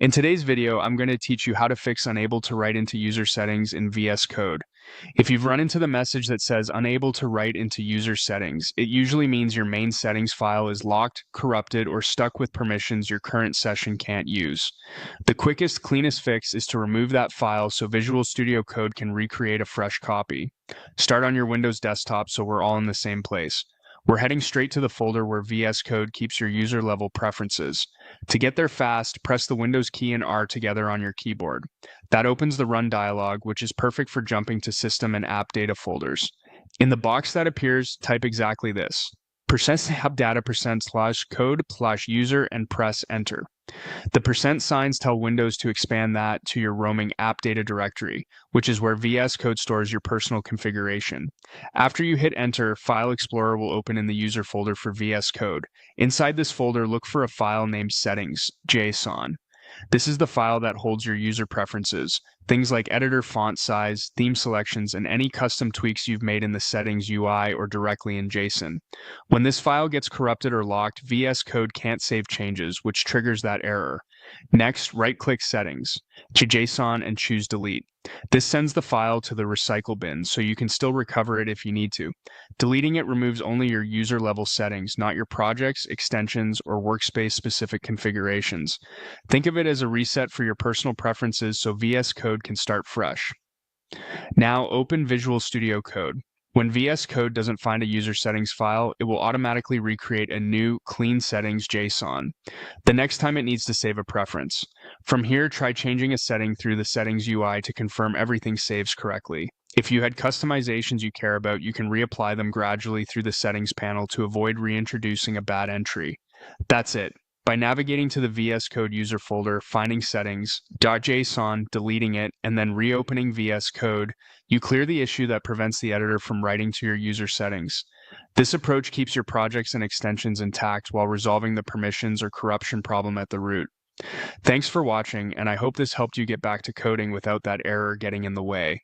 In today's video, I'm going to teach you how to fix unable to write into user settings in VS Code. If you've run into the message that says unable to write into user settings, it usually means your main settings file is locked, corrupted, or stuck with permissions your current session can't use. The quickest, cleanest fix is to remove that file so Visual Studio Code can recreate a fresh copy. Start on your Windows desktop so we're all in the same place. We're heading straight to the folder where VS Code keeps your user level preferences. To get there fast, press the Windows key and R together on your keyboard. That opens the Run dialog, which is perfect for jumping to System and App Data folders. In the box that appears, type exactly this: %appdata%/code/user and press Enter. The percent signs tell Windows to expand that to your roaming app data directory, which is where VS Code stores your personal configuration. After you hit Enter, File Explorer will open in the user folder for VS Code. Inside this folder, look for a file named settings.json. This is the file that holds your user preferences, things like editor font size, theme selections, and any custom tweaks you've made in the settings UI or directly in JSON. When this file gets corrupted or locked, VS Code can't save changes, which triggers that error. Next, right-click Settings to JSON and choose Delete. This sends the file to the recycle bin, so you can still recover it if you need to. Deleting it removes only your user-level settings, not your projects, extensions, or workspace-specific configurations. Think of it as a reset for your personal preferences so VS Code can start fresh. Now open Visual Studio Code. When VS Code doesn't find a user settings file, it will automatically recreate a new, clean settings JSON the next time it needs to save a preference. From here, try changing a setting through the settings UI to confirm everything saves correctly. If you had customizations you care about, you can reapply them gradually through the settings panel to avoid reintroducing a bad entry. That's it. By navigating to the VS Code user folder, finding settings, .json, deleting it, and then reopening VS Code, you clear the issue that prevents the editor from writing to your user settings. This approach keeps your projects and extensions intact while resolving the permissions or corruption problem at the root. Thanks for watching, and I hope this helped you get back to coding without that error getting in the way.